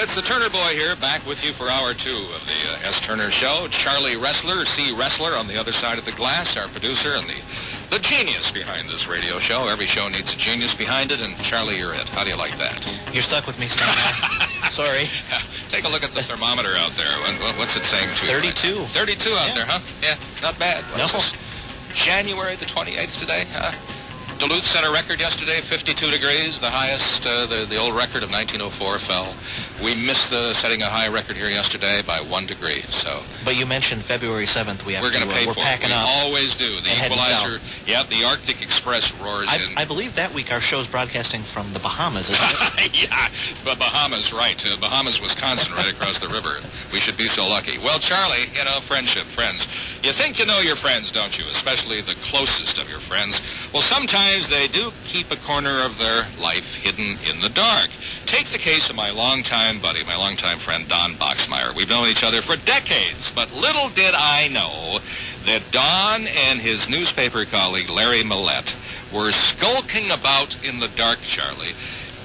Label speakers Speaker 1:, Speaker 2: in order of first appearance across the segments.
Speaker 1: It's the Turner Boy here, back with you for hour 2 of the S. Turner Show. Charlie Wrestler, C. Wrestler on the other side of the glass, our producer and the genius behind this radio show. Every show needs a genius behind it, and Charlie, you're it. How do you like that?
Speaker 2: You're stuck with me, Stan. Sorry.
Speaker 1: Take a look at the thermometer out there. What's it saying to
Speaker 2: 32.
Speaker 1: you? 32 out there, huh? Yeah, not bad.
Speaker 2: No.
Speaker 1: January the 28th today, huh? Duluth set a record yesterday, 52 degrees. The highest, the old record of 1904 fell. We missed setting a high record here yesterday by 1 degree. So.
Speaker 2: But you mentioned February 7th.
Speaker 1: We're going to pay
Speaker 2: we're
Speaker 1: for
Speaker 2: packing
Speaker 1: it. We
Speaker 2: up.
Speaker 1: always do. The equalizer. Yeah, the Arctic Express roars in.
Speaker 2: I believe that week our show's broadcasting from the Bahamas, isn't it?
Speaker 1: Yeah, the Bahamas, right. Bahamas, Wisconsin, right across the river. We should be so lucky. Well, Charlie, friendship, friends. You think you know your friends, don't you? Especially the closest of your friends. Well, sometimes they do keep a corner of their life hidden in the dark. Take the case of my longtime buddy, my longtime friend, Don Boxmeyer. We've known each other for decades, but little did I know that Don and his newspaper colleague, Larry Millette, were skulking about in the dark, Charlie.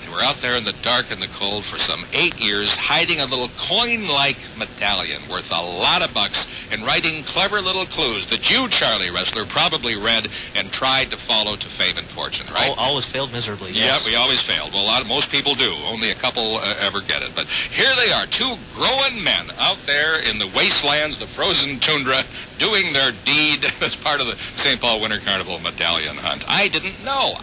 Speaker 1: They were out there in the dark and the cold for some 8 years, hiding a little coin-like medallion worth a lot of bucks and writing clever little clues that you, Charlie Wrestler, probably read and tried to follow to fame and fortune, right?
Speaker 2: Always failed miserably, yes.
Speaker 1: Yeah, we always failed. Well, most people do. Only a couple ever get it. But here they are, two grown men out there in the wastelands, the frozen tundra, doing their deed as part of the St. Paul Winter Carnival medallion hunt. I didn't know.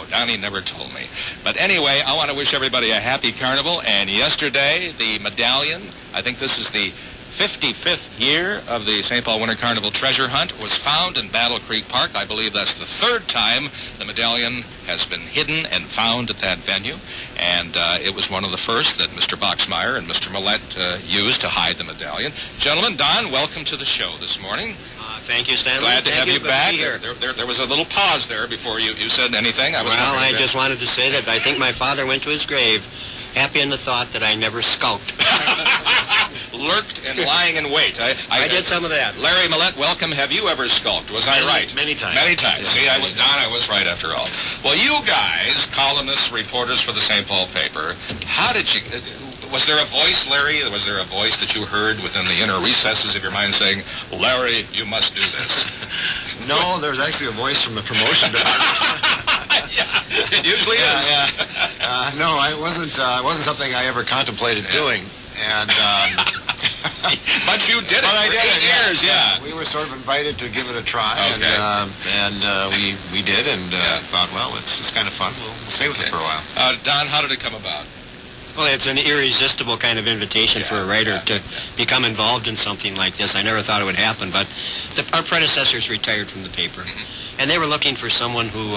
Speaker 1: Donnie never told me. But anyway, I want to wish everybody a happy carnival. And yesterday, the medallion, I think this is the 55th year of the St. Paul Winter Carnival treasure hunt, was found in Battle Creek Park. I believe that's the third time the medallion has been hidden and found at that venue. And it was one of the first that Mr. Boxmeyer and Mr. Millette used to hide the medallion. Gentlemen, Don, welcome to the show this morning.
Speaker 3: Thank you, Stanley.
Speaker 1: Glad to have you back.
Speaker 3: Here.
Speaker 1: There was a little pause there before you said anything.
Speaker 3: I just wanted to say that I think my father went to his grave happy in the thought that I never skulked.
Speaker 1: Lurked and lying in wait.
Speaker 3: I did some of that.
Speaker 1: Larry Millette, welcome. Have you ever skulked? Was I right?
Speaker 3: Many times.
Speaker 1: Many times.
Speaker 3: Yeah,
Speaker 1: See, I was right after all. Well, you guys, columnists, reporters for the St. Paul paper, how did you... Was there a voice, Larry? Was there a voice that you heard within the inner recesses of your mind saying, Larry, you must do this?
Speaker 4: No, there's actually a voice from the promotion department.
Speaker 1: Yeah, it usually is.
Speaker 4: No, it wasn't something I ever contemplated doing. And
Speaker 1: but you did it for 8 years, yeah.
Speaker 4: We were sort of invited to give it a try,
Speaker 1: okay.
Speaker 4: and we did, and thought, well, it's kind of fun. We'll stay with it for a while.
Speaker 1: Don, how did it come about?
Speaker 3: Well, it's an irresistible kind of invitation for a writer to become involved in something like this. I never thought it would happen, but our predecessors retired from the paper, and they were looking for someone who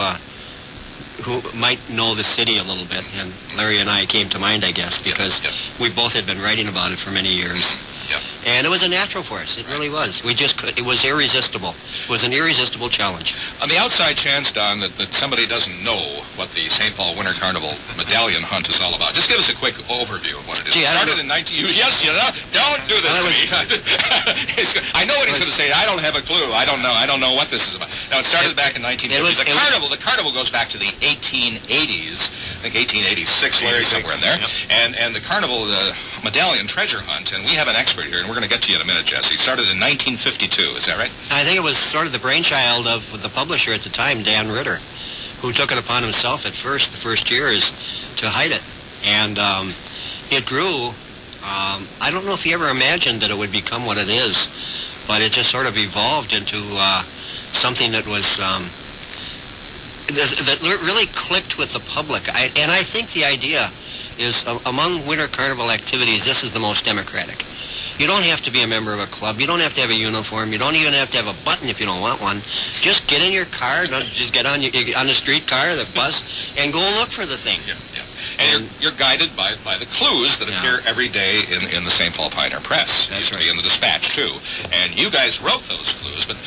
Speaker 3: might know the city a little bit, and Larry and I came to mind, I guess, because we both had been writing about it for many years.
Speaker 1: Yep.
Speaker 3: And it was a natural for us. It really was. We just could. It was irresistible. It was an irresistible challenge.
Speaker 1: On the outside chance, Don, that somebody doesn't know what the St. Paul Winter Carnival medallion hunt is all about, just give us a quick overview of what it is.
Speaker 3: Gee,
Speaker 1: it started in 19... Yes, don't do this to me. I know what he's going to say. I don't have a clue. I don't know what this is about. Now, it started back in 1950. The carnival goes back to the 1880s. I think 1886, Larry, somewhere in there. Yep. And the carnival medallion treasure hunt, and we have an expert here, and we're going to get to you in a minute, Jesse. It started in 1952, is that right?
Speaker 3: I think it was sort of the brainchild of the publisher at the time, Dan Ritter, who took it upon himself the first years, to hide it. And it grew. I don't know if he ever imagined that it would become what it is, but it just sort of evolved into something that was... that really clicked with the public. And I think the idea is, among Winter Carnival activities, this is the most democratic. You don't have to be a member of a club. You don't have to have a uniform. You don't even have to have a button if you don't want one. Just get in your car, just get on the streetcar, the bus, and go look for the thing.
Speaker 1: Yeah. And you're guided by the clues that appear every day in the St. Paul Pioneer Press.
Speaker 3: That's right.
Speaker 1: In the Dispatch, too. And you guys wrote those clues. But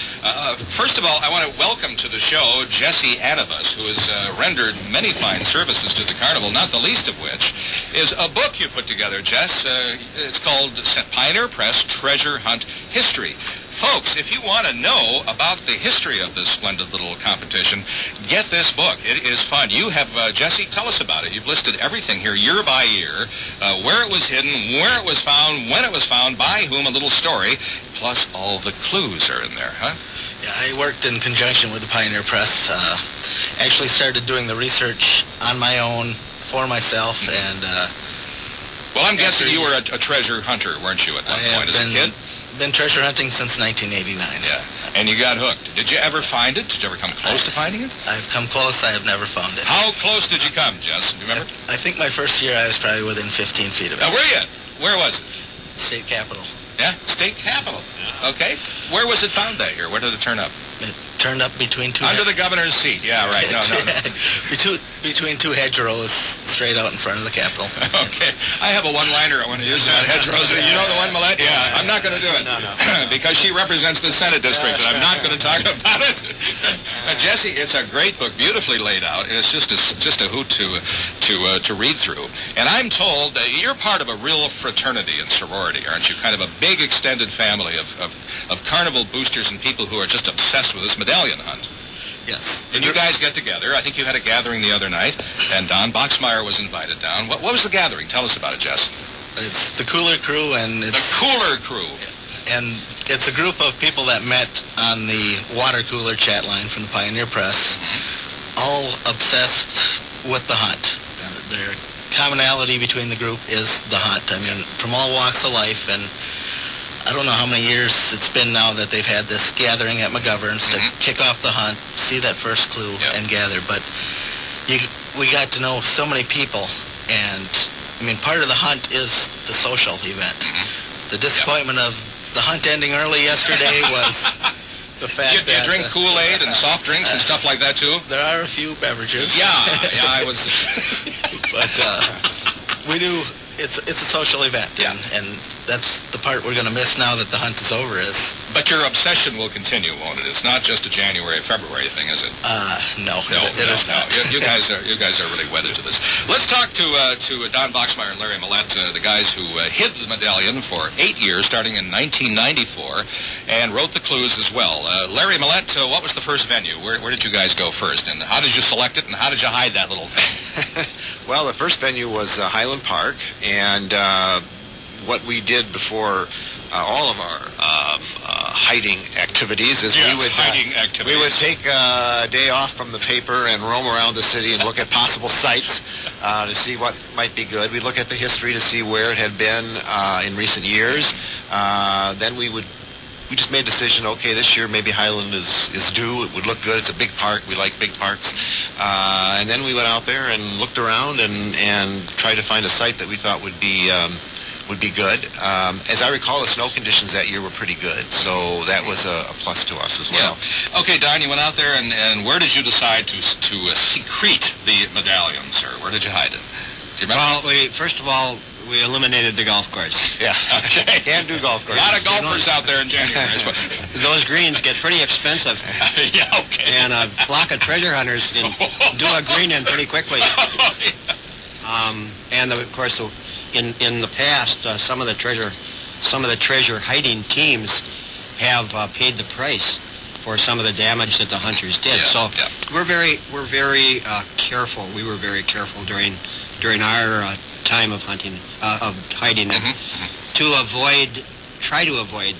Speaker 1: first of all, I want to welcome to the show Jesse Anivas, who has rendered many fine services to the Carnival, not the least of which is a book you put together, Jess. It's called Pioneer Press Treasure Hunt History. Folks, if you want to know about the history of this splendid little competition, get this book. It is fun. You have, Jesse, tell us about it. You've listed everything here, year by year, where it was hidden, where it was found, when it was found, by whom, a little story, plus all the clues are in there, huh?
Speaker 5: Yeah, I worked in conjunction with the Pioneer Press. Actually started doing the research on my own, for myself, and...
Speaker 1: well, I'm guessing you were a treasure hunter, weren't you, at one point as a kid?
Speaker 5: Been treasure hunting since 1989.
Speaker 1: Yeah, and you got hooked. Did you ever find it? Did you ever come close to finding it?
Speaker 5: I've come close. I have never found it.
Speaker 1: How close did you come, Jess? Do you remember?
Speaker 5: I think my first year I was probably within 15 feet of it.
Speaker 1: Were you? Where was it?
Speaker 5: State Capitol.
Speaker 1: Yeah, State Capitol. Yeah. Okay. Where was it found that year? Where did it turn up?
Speaker 5: It turned up between two...
Speaker 1: Under the governor's seat. Yeah, right. No.
Speaker 5: Between two hedgerows straight out in front of the Capitol.
Speaker 1: Okay. I have a one-liner I want to use about hedgerows. You know the one, Millette? Yeah. I'm not going to do it.
Speaker 3: No.
Speaker 1: Because she represents the Senate district, and I'm not going to talk about it. Jesse, it's a great book, beautifully laid out, and it's just a hoot to read through. And I'm told that you're part of a real fraternity and sorority, aren't you? Kind of a big extended family of Carnival boosters and people who are just obsessed with this medallion hunt.
Speaker 5: Yes.
Speaker 1: And you guys get together. I think you had a gathering the other night, and Don Boxmeyer was invited down. What was the gathering? Tell us about it, Jess.
Speaker 5: It's the Cooler Crew, and it's...
Speaker 1: The Cooler Crew.
Speaker 5: And it's a group of people that met on the water cooler chat line from the Pioneer Press, all obsessed with the hunt. Their commonality between the group is the hunt. I mean, from all walks of life, and I don't know how many years it's been now that they've had this gathering at McGovern's to kick off the hunt, see that first clue, and gather. But we got to know so many people, and I mean, part of the hunt is the social event. The disappointment of the hunt ending early yesterday was the fact that...
Speaker 1: You drink Kool-Aid and soft drinks and stuff like that, too?
Speaker 5: There are a few beverages.
Speaker 1: Yeah, I was...
Speaker 5: But we do... It's a social event, and that's the part we're going to miss now that the hunt is over.
Speaker 1: But your obsession will continue, won't it? It's not just a January, February thing, is it?
Speaker 5: No. It is not.
Speaker 1: You guys are really wedded to this. Let's talk to Don Boxmeyer and Larry Millette, the guys who hid the medallion for 8 years, starting in 1994, and wrote the clues as well. Larry Millette, what was the first venue? Where did you guys go first, and how did you select it, and how did you hide that little thing?
Speaker 4: Well, the first venue was Highland Park, and what we did before all of our hiding activities is we would take a day off from the paper and roam around the city and look at possible sites to see what might be good. We'd look at the history to see where it had been in recent years. Then we just made a decision, okay, this year maybe Highland is due. It would look good. It's a big park. We like big parks. And then we went out there and looked around and tried to find a site that we thought would be good. As I recall, the snow conditions that year were pretty good, so that was a plus to us as well.
Speaker 1: Yeah. Okay, Don, you went out there, and where did you decide to secrete the medallion, sir? Where did you hide it? Do you remember?
Speaker 3: Well, first of all, we eliminated the golf course.
Speaker 1: Yeah. Okay.
Speaker 4: Can't do golf courses.
Speaker 1: A lot of golfers out there in January.
Speaker 3: Those greens get pretty expensive.
Speaker 1: Yeah, okay.
Speaker 3: And a flock of treasure hunters can do a green in pretty quickly. And of course, in the past, some of the treasure hiding teams have paid the price for some of the damage that the hunters did. We're very careful. We were very careful during our time of hunting, of hiding it, to try to avoid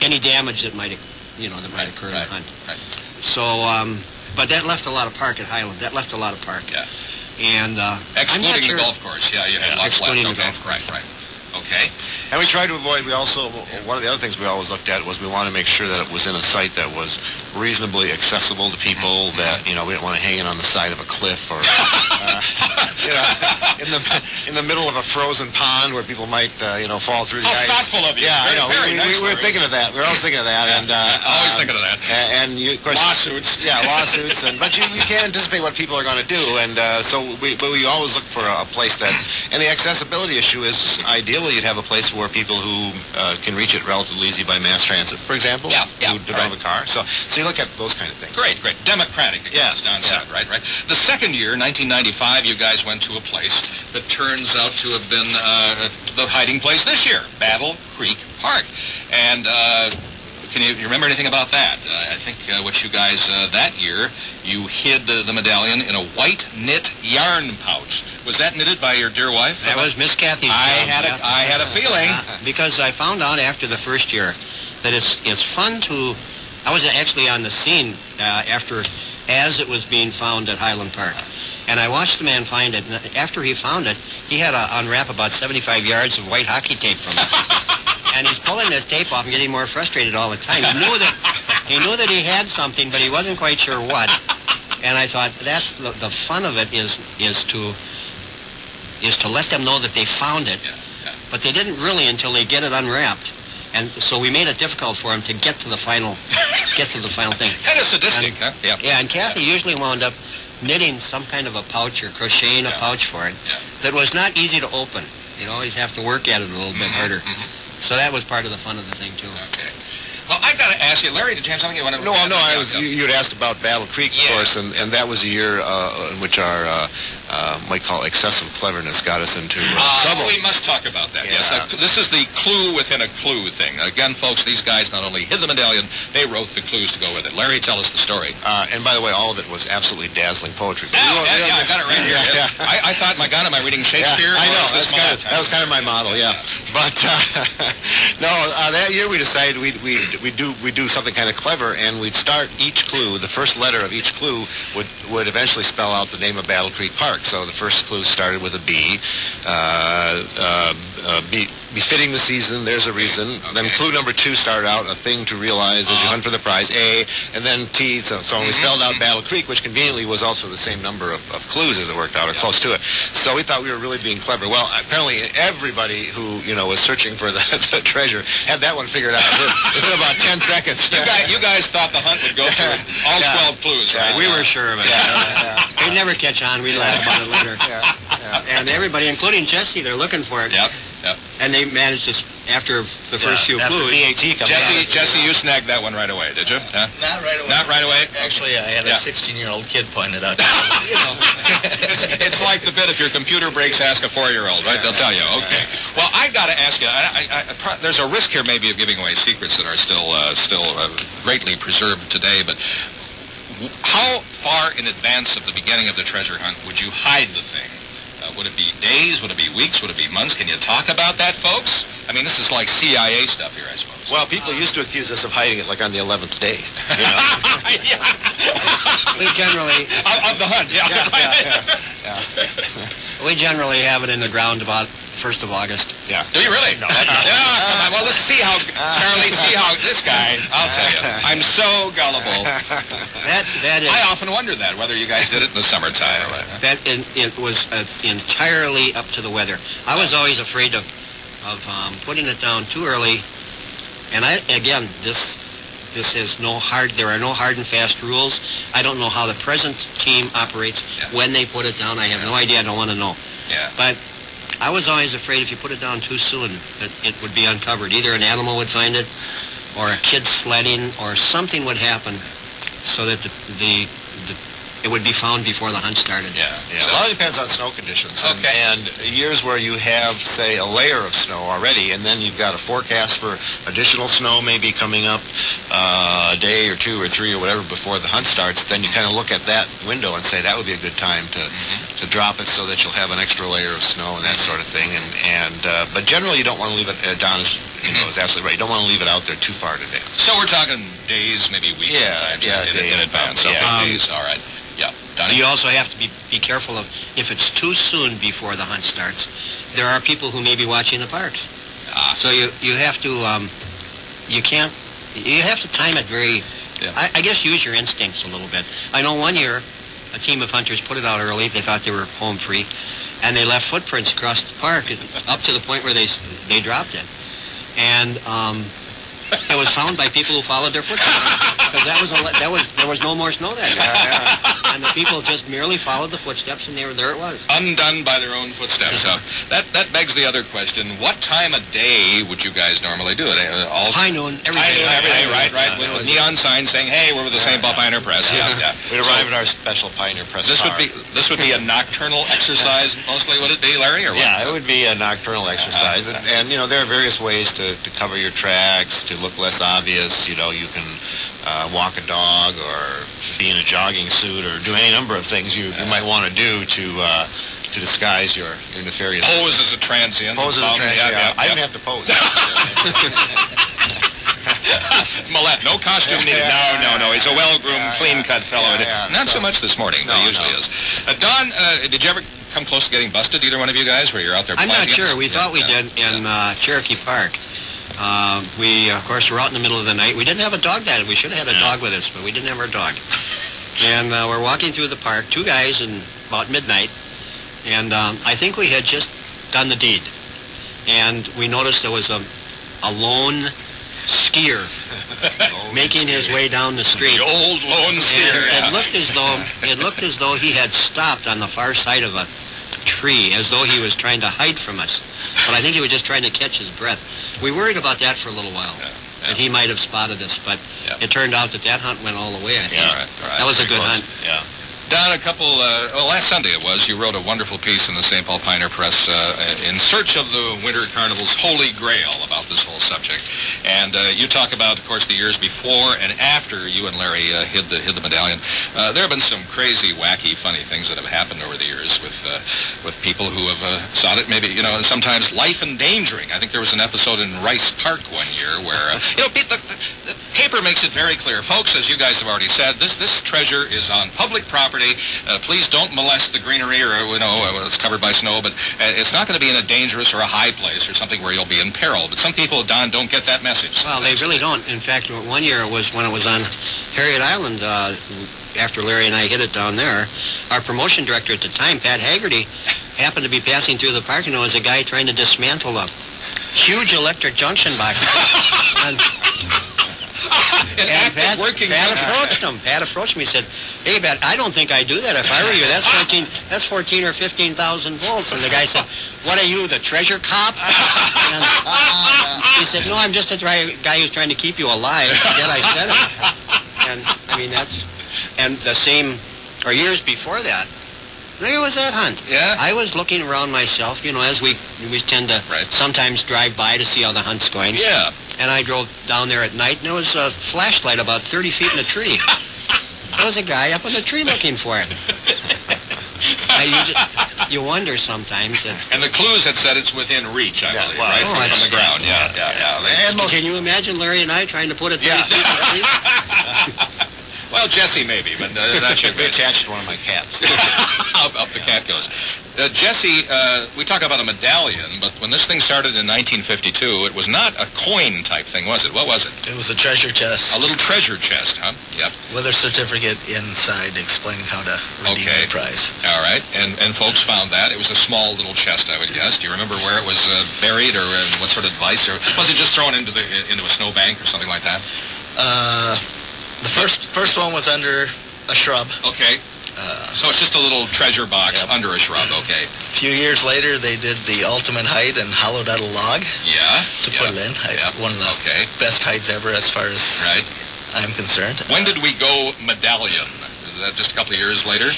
Speaker 3: any damage that might occur in the hunt.
Speaker 1: Right.
Speaker 3: So, but that left a lot of park at Highland. That left a lot of park.
Speaker 1: Yeah.
Speaker 3: And
Speaker 1: excluding the golf course. Yeah, you had lots left.
Speaker 3: Excluding the golf course.
Speaker 1: Right. Okay.
Speaker 4: And we tried to avoid, one of the other things we always looked at was we wanted to make sure that it was in a site that was reasonably accessible to people, that, we didn't want to hang it on the side of a cliff or, in the middle of a frozen pond where people might, fall through the ice.
Speaker 1: How thoughtful of you.
Speaker 4: Yeah,
Speaker 1: very nice.
Speaker 4: We were thinking of that. We were always thinking of that. And
Speaker 1: always thinking of that.
Speaker 4: And of course,
Speaker 1: lawsuits.
Speaker 4: Yeah, lawsuits. But you can't anticipate what people are going to do. And so we always look for a place that, and the accessibility issue is ideally you'd have a place where people who can reach it relatively easy by mass transit, for example, who don't have a car. So you look at those kind of things.
Speaker 1: Great. Democratic, as Don said, right. The second year, 1995, you guys went medallion to a place that turns out to have been the hiding place this year, Battle Creek Park. And can you remember anything about that? I think what you guys, that year, you hid the medallion in a white knit yarn pouch. Was that knitted by your dear wife?
Speaker 3: That was Miss Kathy's job.
Speaker 1: I had a feeling.
Speaker 3: Because I found out after the first year that it's fun to... I was actually on the scene as it was being found at Highland Park. And I watched the man find it, and after he found it, he had to unwrap about 75 yards of white hockey tape from it. And he's pulling this tape off and getting more frustrated all the time. He knew that he had something, but he wasn't quite sure what. And I thought, that's the fun of it is to let them know that they found it. But they didn't really until they get it unwrapped. And so we made it difficult for him to get to the final thing.
Speaker 1: Kind of sadistic, huh?
Speaker 3: Yeah, and Kathy usually wound up knitting some kind of a pouch or crocheting a pouch for it that was not easy to open. You'd always have to work at it a little bit harder. So that was part of the fun of the thing, too.
Speaker 1: Okay. Well, I got to ask you, Larry, did you have something you wanted to...
Speaker 4: No, you had asked about Battle Creek, of course, and that was a year in which our, might call it excessive cleverness got us into trouble.
Speaker 1: We must talk about that, yes. This is the clue within a clue thing. Again, folks, these guys not only hid the medallion, they wrote the clues to go with it. Larry, tell us the story.
Speaker 4: And by the way, all of it was absolutely dazzling poetry.
Speaker 1: Yeah, I got it right here. I thought, my God, am I reading Shakespeare?
Speaker 4: I know, that was kind of my model, yeah. But, no, that year we decided we'd do something kind of clever, and we'd start each clue. The first letter of each clue would eventually spell out the name of Battle Creek Park. So the first clue started with a B. Befitting the season, there's a reason. Okay. Then clue number 2 started out a thing to realize as you hunt for the prize, A, and then T. So we spelled out Battle Creek, which conveniently was also the same number of clues as it worked out, or close to it. So we thought we were really being clever. Well, apparently everybody who was searching for the treasure had that one figured out within about 10 seconds.
Speaker 1: You guys thought the hunt would go through all 12 clues, right?
Speaker 3: We were sure of it. We'd never catch on. We'd laugh about it later. And everybody, including Jesse, they're looking for it.
Speaker 1: Yep.
Speaker 3: And they managed to, after the first few clues.
Speaker 1: Jesse, you snagged that one right away, did you? Huh?
Speaker 5: Not right away.
Speaker 1: Not right away?
Speaker 5: Actually, I had a 16-year-old kid point it out.
Speaker 1: It's like the bit, if your computer breaks, ask a 4-year-old, right? They'll tell you. Okay. Well, I got to ask you, there's a risk here maybe of giving away secrets that are still greatly preserved today, but how far in advance of the beginning of the treasure hunt would you hide the thing? Would it be days? Would it be weeks? Would it be months? Can you talk about that, folks? I mean, this is like CIA stuff here, I suppose.
Speaker 4: Well, people used to accuse us of hiding it like on the 11th day.
Speaker 3: We generally...
Speaker 1: Of the hunt,
Speaker 3: We generally have it in the ground about 1st of August.
Speaker 1: Yeah. Do you really? No. Well, let's see how, Charlie, this guy, I'll tell you, I'm so gullible.
Speaker 3: That is...
Speaker 1: I often wonder that, whether you guys did it in the summertime or what.
Speaker 3: It was entirely up to the weather. I was always afraid of putting it down too early. And this is there are no hard and fast rules. I don't know how the present team operates when they put it down. I have no idea. I don't want to know.
Speaker 1: Yeah.
Speaker 3: But I was always afraid if you put it down too soon that it would be uncovered. Either an animal would find it, or a kid sledding, or something would happen, so that it would be found before the hunt started.
Speaker 4: Yeah. So, a lot depends on snow conditions.
Speaker 1: Okay.
Speaker 4: And years where you have, say, a layer of snow already, and then you've got a forecast for additional snow maybe coming up a day or 2 or 3 or whatever before the hunt starts, then you kind of look at that window and say that would be a good time to drop it so that you'll have an extra layer of snow and that sort of thing. But generally you don't want to leave it, Don is absolutely right, you don't want to leave it out there too far in advance.
Speaker 1: So we're talking days, maybe weeks in advance. Okay, days, all right. Yeah. Donnie?
Speaker 3: You also have to be careful of, if it's too soon before the hunt starts, there are people who may be watching the parks. So you have to, you have to time it very, I guess use your instincts a little bit. I know one year, a team of hunters put it out early. They thought they were home free, and they left footprints across the park up to the point where they dropped it. And it was found by people who followed their footprints. Because there was no more snow that day. And the people just merely followed the footsteps, and there it was.
Speaker 1: Undone by their own footsteps. So that begs the other question: what time of day would you guys normally do it?
Speaker 3: High noon, every day.
Speaker 1: Right. With neon signs saying, "Hey, we're with the St. Paul Pioneer Press." Yeah.
Speaker 4: We'd arrive at our special Pioneer Press.
Speaker 1: This would be a nocturnal exercise, mostly. Would it be, Larry, or what?
Speaker 4: Yeah, it would be a nocturnal exercise, and there are various ways to cover your tracks to look less obvious. You can walk a dog, or be in a jogging suit, or do any number of things you might want to do to disguise your nefarious.
Speaker 1: Pose as a transient.
Speaker 4: Yeah. I didn't have to pose.
Speaker 1: Millette, no costume needed. No. He's a well-groomed, clean-cut fellow. Not so much this morning, but he usually is. Don, did you ever come close to getting busted, either one of you guys, where you're out there
Speaker 3: I'm not
Speaker 1: planting?
Speaker 3: sure. We thought we did in Cherokee Park. We, of course, were out in the middle of the night. We didn't have a dog that. We should have had a dog with us, but we didn't have our dog. And we're walking through the park, two guys, in about midnight, and I think we had just done the deed. And we noticed there was a lone skier making his way down the street.
Speaker 1: The old lone skier.
Speaker 3: It looked as though he had stopped on the far side of a tree, as though he was trying to hide from us. But I think he was just trying to catch his breath. We worried about that for a little while. That he might have spotted us, but it turned out that hunt went all the way, I think.
Speaker 1: All right.
Speaker 3: That was a good hunt.
Speaker 1: Yeah. Don, last Sunday it was, you wrote a wonderful piece in the St. Paul Pioneer Press in search of the Winter Carnival's holy grail about this whole subject. And you talk about, of course, the years before and after you and Larry hid the medallion. There have been some crazy, wacky, funny things that have happened over the years with people who have sought it, maybe, sometimes life-endangering. I think there was an episode in Rice Park one year where, the paper makes it very clear. Folks, as you guys have already said, this treasure is on public property. Please don't molest the greenery, or it's covered by snow. But it's not going to be in a dangerous or a high place or something where you'll be in peril. But some people, Don, don't get that message.
Speaker 3: Well, they really don't. In fact, one year it was when it was on Harriet Island. After Larry and I hit it down there, our promotion director at the time, Pat Haggerty, happened to be passing through the park, and there was a guy trying to dismantle a huge electric junction box. And Pat approached him. Pat approached me. He said, "Hey, Pat, I don't think I'd do that if I were you. That's 14 or 15,000 volts." And the guy said, "What are you, the treasure cop?" And he said, "No, I'm just a guy who's trying to keep you alive." Yet I said it. And I mean, and the same, or years before that, there was that hunt.
Speaker 1: Yeah.
Speaker 3: I was looking around myself, as we tend to sometimes drive by to see how the hunt's going.
Speaker 1: Yeah.
Speaker 3: And I drove down there at night, and there was a flashlight about 30 feet in a tree. There was a guy up in the tree looking for it. You wonder sometimes.
Speaker 1: And the clues had said it's within reach, I believe, right? From the ground. Yeah.
Speaker 3: Can you imagine Larry and I trying to put it 30 feet in a tree?
Speaker 1: Well, Jesse maybe, but that should be
Speaker 4: attached to one of my cats.
Speaker 1: Up the cat goes. Jesse, we talk about a medallion, but when this thing started in 1952, it was not a coin-type thing, was it? What was it?
Speaker 5: It was a treasure chest.
Speaker 1: A little treasure chest, huh? Yep.
Speaker 5: With a certificate inside explaining how to redeem the prize.
Speaker 1: All right. And folks found that. It was a small little chest, I would guess. Do you remember where it was buried, or what sort of device? Or was it just thrown into a snowbank or something like that?
Speaker 5: The first one was under a shrub.
Speaker 1: Okay. So it's just a little treasure box under a shrub. Okay.
Speaker 5: A few years later, they did the ultimate height and hollowed out a log.
Speaker 1: Yeah.
Speaker 5: To put it in. One of the best heights ever, as far as I'm concerned.
Speaker 1: When did we go medallion? Is that just a couple of years later?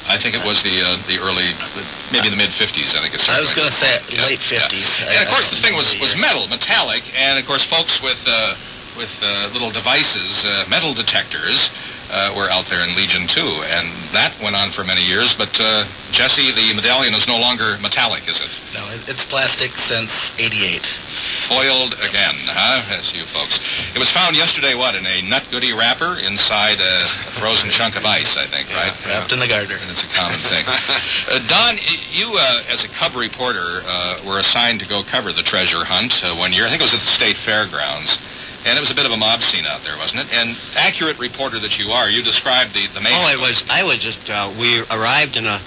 Speaker 1: I think it was the early, maybe the mid-50s, I think it started.
Speaker 5: I was going to say late 50s.
Speaker 1: And, of course, the thing was metallic, and, of course, folks with little devices, metal detectors, were out there in Legion too, and that went on for many years. But Jesse, the medallion is no longer metallic, is it?
Speaker 5: No, it's plastic since '88.
Speaker 1: Foiled again, huh? That's you folks. It was found yesterday, in a Nut Goody wrapper inside a frozen chunk of ice, I think, right?
Speaker 5: Wrapped in a garter.
Speaker 1: And it's a common thing. Don, you, as a cub reporter, were assigned to go cover the treasure hunt one year. I think it was at the State Fairgrounds. And it was a bit of a mob scene out there, wasn't it? And accurate reporter that you are, you described the main...
Speaker 3: I was just, we arrived in a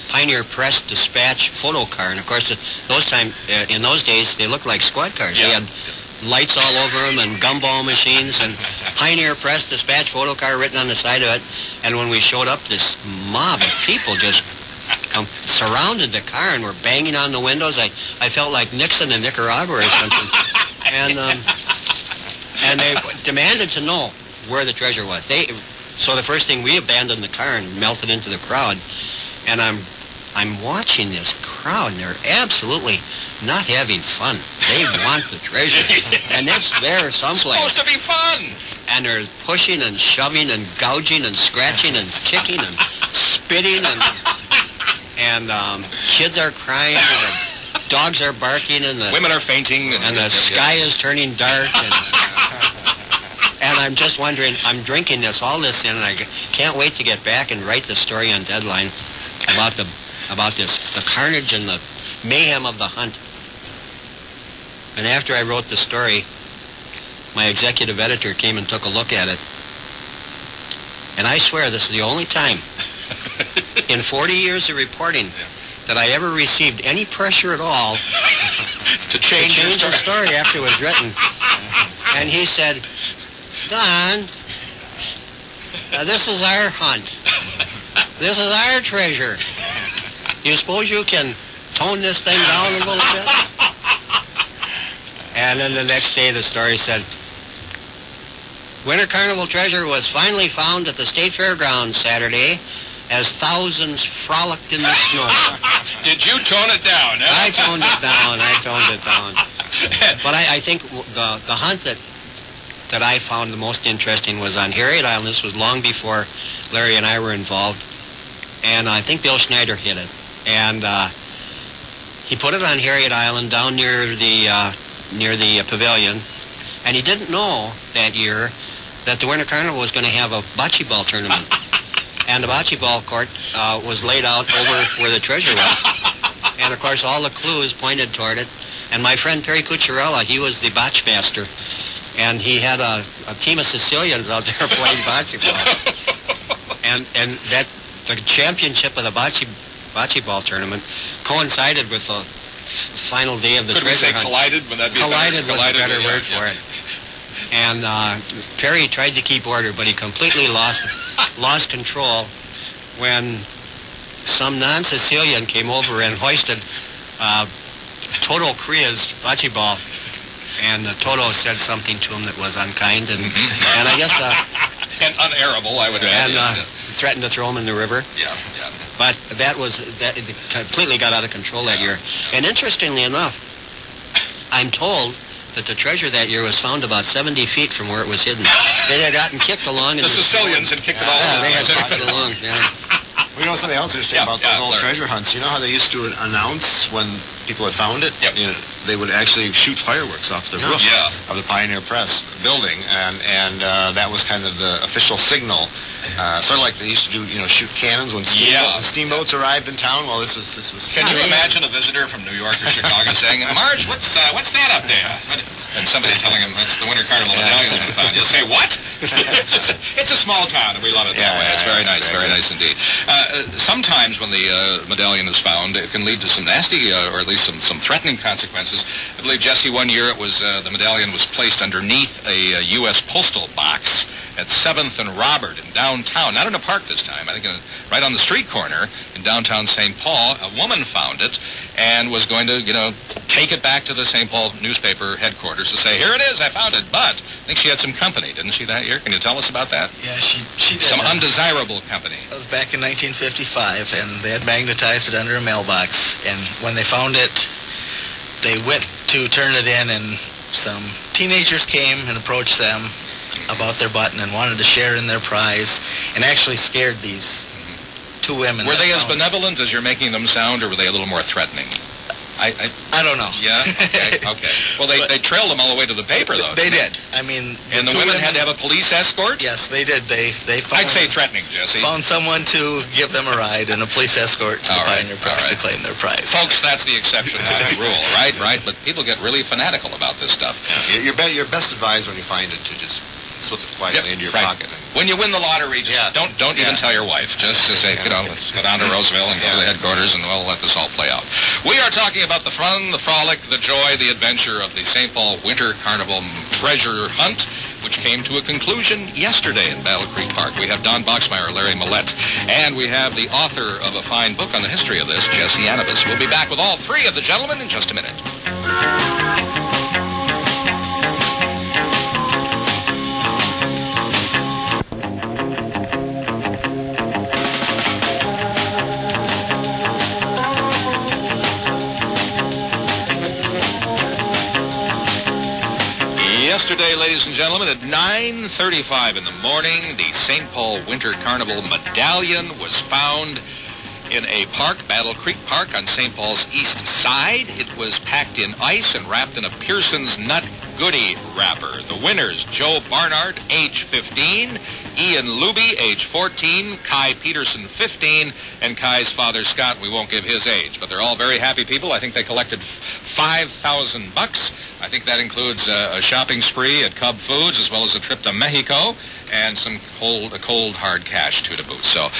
Speaker 3: Pioneer Press dispatch photo car, and of course, in those days, they looked like squad cars.
Speaker 1: Yeah.
Speaker 3: They had lights all over them and gumball machines, and Pioneer Press Dispatch photo car written on the side of it. And when we showed up, this mob of people just surrounded the car and were banging on the windows. I felt like Nixon in Nicaragua or something. And they demanded to know where the treasure was. So the first thing, we abandoned the car and melted into the crowd. And I'm watching this crowd, and they're absolutely not having fun. They want the treasure, and it's there someplace.
Speaker 1: It's supposed to be fun.
Speaker 3: And they're pushing and shoving and gouging and scratching and kicking and spitting, and kids are crying, and the dogs are barking, and the
Speaker 1: women are fainting,
Speaker 3: and the sky is turning dark. And I'm just wondering, I'm drinking all this in, and I can't wait to get back and write the story on Deadline about the carnage and the mayhem of the hunt. And after I wrote the story, my executive editor came and took a look at it. And I swear this is the only time in 40 years of reporting that I ever received any pressure at all
Speaker 1: to change
Speaker 3: the story after it was written. And he said, Don, this is our hunt. This is our treasure. You suppose you can tone this thing down a little bit? And then the next day the story said, Winter Carnival treasure was finally found at the State Fairgrounds Saturday as thousands frolicked in the snow.
Speaker 1: Did you tone it down?
Speaker 3: I toned it down. But I think the hunt that I found the most interesting was on Harriet Island. This was long before Larry and I were involved. And I think Bill Schneider hit it. And he put it on Harriet Island down near the pavilion. And he didn't know that year that the Winter Carnival was going to have a bocce ball tournament. And the bocce ball court was laid out over where the treasure was. And, of course, all the clues pointed toward it. And my friend Perry Cucciarella, he was the botch master. And he had a team of Sicilians out there playing bocce ball. And that the championship of the bocce ball tournament coincided with the final day of the treasure hunt.
Speaker 1: Could we say collided? Would that be
Speaker 3: collided was a better word for it. And Perry tried to keep order, but he completely lost control when some non-Sicilian came over and hoisted Toto Cria's bocce ball. And Toto said something to him that was unkind, and I guess
Speaker 1: and unairable, I would add.
Speaker 3: And threatened to throw him in the river.
Speaker 1: Yeah.
Speaker 3: But that it completely got out of control that year. And interestingly enough, I'm told that the treasure that year was found about 70 feet from where it was hidden. They had gotten kicked along.
Speaker 1: The Sicilians had kicked it all
Speaker 3: over. They had kicked it along. Yeah.
Speaker 4: We know something else interesting about those old treasure hunts. You know how they used to announce when people had found it?
Speaker 1: Yep.
Speaker 4: You know, they would actually shoot fireworks off the roof of the Pioneer Press building, and that was kind of the official signal. Sort of like they used to do, shoot cannons when steamboats arrived in town. Well, this was.
Speaker 1: Can you imagine a visitor from New York or Chicago saying, "Marge, what's that up there?" And somebody telling him it's the Winter Carnival medallion's been found. You'll say, "What?" It's a small town, and we love it that way. It's very nice, very nice indeed. Sometimes when the medallion is found, it can lead to some nasty, or at least some threatening consequences. I believe, Jesse, one year it was the medallion was placed underneath a U.S. postal box at 7th and Robert in downtown, not in a park this time, I think right on the street corner in downtown St. Paul. A woman found it and was going to, take it back to the St. Paul newspaper headquarters to say, here it is, I found it. But I think she had some company, didn't she, that year? Can you tell us about that?
Speaker 5: Yeah, she did.
Speaker 1: Some undesirable company.
Speaker 5: That was back in 1955, and they had magnetized it under a mailbox. And when they found it, they went to turn it in, and some teenagers came and approached them about their button and wanted to share in their prize, and actually scared these two women.
Speaker 1: Were they as benevolent as you're making them sound, or were they a little more threatening?
Speaker 5: I don't know.
Speaker 1: Yeah? Okay. Well, they trailed them all the way to the paper, though.
Speaker 5: They did. I mean...
Speaker 1: And the women had to have a police escort?
Speaker 5: Yes, they did. They found...
Speaker 1: I'd say threatening, Jesse.
Speaker 5: Found someone to give them a ride and a police escort to the Pioneer Press to claim their prize.
Speaker 1: Folks, that's the exception, not the rule, right? But people get really fanatical about this stuff.
Speaker 4: Yeah. You're best advised when you find it to just slip it quietly into your pocket.
Speaker 1: When you win the lottery, just don't even tell your wife. Just to say, let's go down to Roseville and go to the headquarters, and we'll let this all play out. We are talking about the fun, the frolic, the joy, the adventure of the St. Paul Winter Carnival treasure hunt. which came to a conclusion yesterday in Battle Creek Park. We have Don Boxmeyer, Larry Millette, and we have the author of a fine book on the history of this, Jesse Anibus. We'll be back with all three of the gentlemen in just a minute. Yesterday, ladies and gentlemen, at 9:35 in the morning, the St. Paul Winter Carnival medallion was found in a park, Battle Creek Park on St. Paul's east side. It was packed in ice and wrapped in a Pearson's Nut Goodie wrapper. The winners, Joe Barnard, age 15, Ian Luby, age 14, Kai Peterson, 15, and Kai's father, Scott, we won't give his age, but they're all very happy people. I think they collected $5,000. I think that includes a shopping spree at Cub Foods, as well as a trip to Mexico, and some cold hard cash, too, to boot. So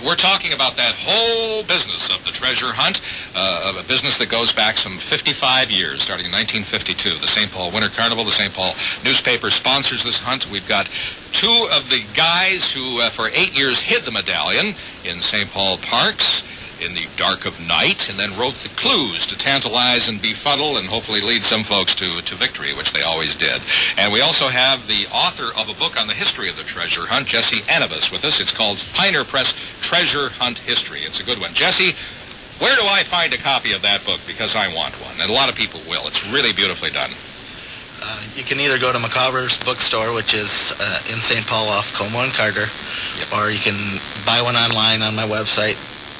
Speaker 1: we're talking about that whole business of the treasure hunt, a business that goes back some 55 years, starting in 1952. The St. Paul Winter Carnival, the St. Paul newspaper sponsors this hunt. We've got two of the guys who, for 8 years, hid the medallion in St. Paul parks in the dark of night, and then wrote the clues to tantalize and befuddle and hopefully lead some folks to victory, which they always did. And we also have the author of a book on the history of the treasure hunt, Jesse Anibus, with us. It's called Pioneer Press Treasure Hunt History. It's a good one. Jesse, where do I find a copy of that book? Because I want one, and a lot of people will. It's really beautifully done.
Speaker 5: You can either go to McCauber's bookstore, which is in St. Paul off Como and Carter, or you can buy one online on my website,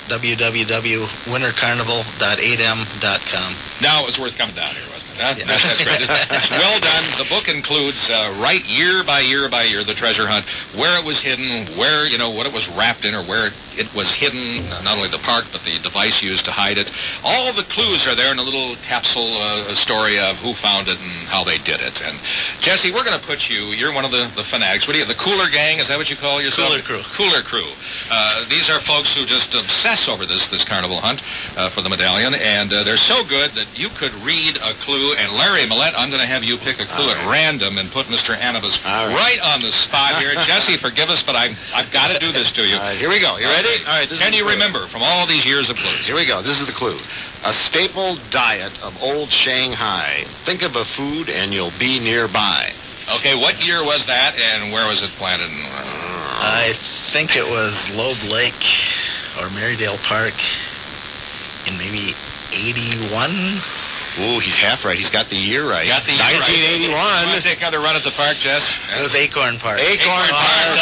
Speaker 5: www.wintercarnival.8m.com.
Speaker 1: Now it was worth coming down here, wasn't it? Huh? Yeah. That's right. It's well done. The book includes, right year by year by year, the treasure hunt, where it was hidden, where, what it was wrapped in, or where it was hidden, not only the park, but the device used to hide it. All the clues are there in a little capsule story of who found it and how they did it. And, Jesse, we're going to put you're one of the fanatics. What are you, the Cooler Gang? Is that what you call yourself?
Speaker 5: Cooler Crew.
Speaker 1: Cooler Crew. These are folks who just obsess over this carnival hunt for the medallion, and they're so good that you could read a clue. And Larry Millette, I'm going to have you pick a clue at random and put Mr. Anibus right on the spot here. Jesse, forgive us, but I've got to do this to you.
Speaker 4: All right, here we go. You ready? All right.
Speaker 1: Can you remember from all these years of clues?
Speaker 4: Here we go. This is the clue. A staple diet of old Shanghai. Think of a food and you'll be nearby.
Speaker 1: Okay, what year was that, and where was it planted?
Speaker 5: I think it was Loeb Lake or Marydale Park in maybe 81.
Speaker 4: Ooh, he's half right. He's got the year right.
Speaker 1: Got the year
Speaker 4: 1981.
Speaker 1: Right. Want to take another run at the park, Jess?
Speaker 5: It was Acorn Park.
Speaker 4: Acorn Park.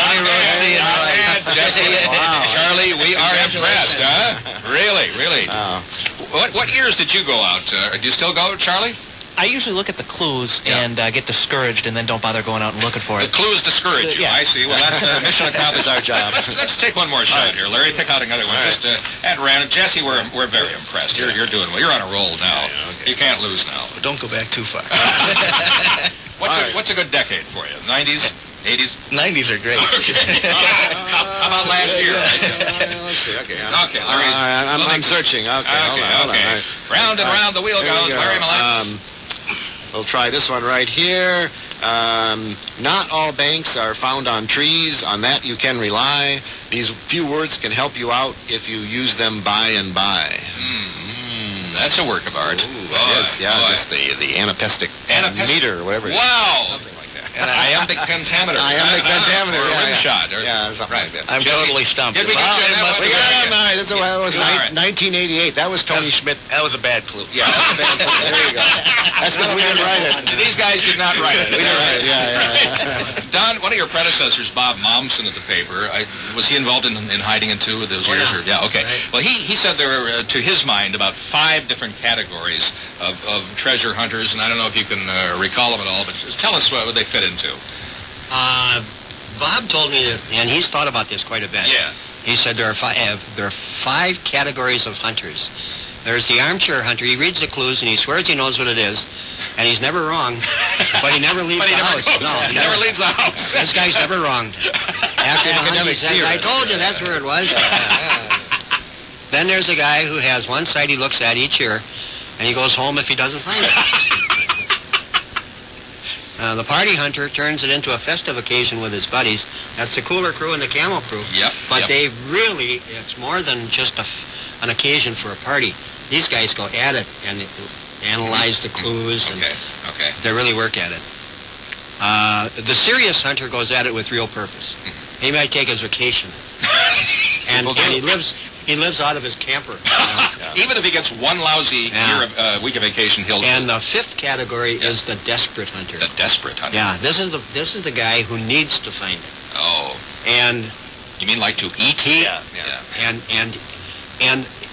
Speaker 1: Jesse, wow. Charlie, we are impressed, huh? Really, really. What years did you go out? Do you still go, Charlie?
Speaker 2: I usually look at the clues and get discouraged and then don't bother going out and looking for it.
Speaker 1: The clues discourage you,
Speaker 2: Yeah.
Speaker 1: I see. Well, that's mission accomplished. Our job. Let's take one more shot here, Larry. Pick out another one. Just at random. Jesse, we're very impressed. You're doing well. You're on a roll now. Okay. You can't lose now.
Speaker 5: But don't go back too far.
Speaker 1: What's a good decade for you? 90s? 80s?
Speaker 5: 90s are great.
Speaker 1: Okay. How about last year?
Speaker 4: Let's see. Okay.
Speaker 1: Okay, Larry.
Speaker 4: I'm searching. Okay. Hold on. Right.
Speaker 1: Round and round the wheel goes. Larry Millette.
Speaker 4: We'll try this one right here. Not all banks are found on trees. On that you can rely. These few words can help you out if you use them by and by.
Speaker 1: That's a work of art.
Speaker 4: Ooh, that is, yeah. Just the anapestic meter or whatever.
Speaker 1: Wow.
Speaker 4: Something like that.
Speaker 1: An iambic pentameter.
Speaker 4: Iambic pentameter.
Speaker 1: Or a rim shot.
Speaker 4: Something like that.
Speaker 5: I'm totally stumped.
Speaker 1: Did we get you that one?
Speaker 4: We got him. All right. That was 1988. That was Tony Schmidt.
Speaker 5: That was a bad clue.
Speaker 4: Yeah, that was a bad clue. There you go. That's because we didn't write it.
Speaker 1: These guys did not write it.
Speaker 4: We didn't write it. Yeah.
Speaker 1: Don, one of your predecessors, Bob Momsen at the paper, was he involved in hiding in two of those years?
Speaker 5: Yeah.
Speaker 1: Yeah, okay.
Speaker 5: Right.
Speaker 1: Well, he said there were, to his mind, about 5 different categories of treasure hunters, and I don't know if you can recall them at all, but just tell us what they fit into.
Speaker 3: Bob told me that, and he's thought about this quite a bit.
Speaker 1: Yeah.
Speaker 3: He said there are 5 categories of hunters. There's the armchair hunter. He reads the clues and he swears he knows what it is, and he's never wrong. But he never leaves the house.
Speaker 1: He never leaves the house.
Speaker 3: This guy's never wrong. After the hunt, he says, "I told you that's where it was." Then there's a guy who has one side he looks at each year, and he goes home if he doesn't find it. The party hunter turns it into a festive occasion with his buddies. That's the cooler crew and the camel crew.
Speaker 1: Yep.
Speaker 3: But they really, it's more than just an occasion for a party. These guys go at it and analyze the clues. And
Speaker 1: Okay.
Speaker 3: They really work at it. The serious hunter goes at it with real purpose. He might take his vacation. and he lives out of his camper.
Speaker 1: Even if he gets one lousy week of vacation, he'll...
Speaker 3: And the fifth category is the desperate hunter.
Speaker 1: The desperate hunter.
Speaker 3: Yeah, this is the guy who needs to find it.
Speaker 1: Oh.
Speaker 3: And...
Speaker 1: You mean like to E.T.?
Speaker 3: Yeah.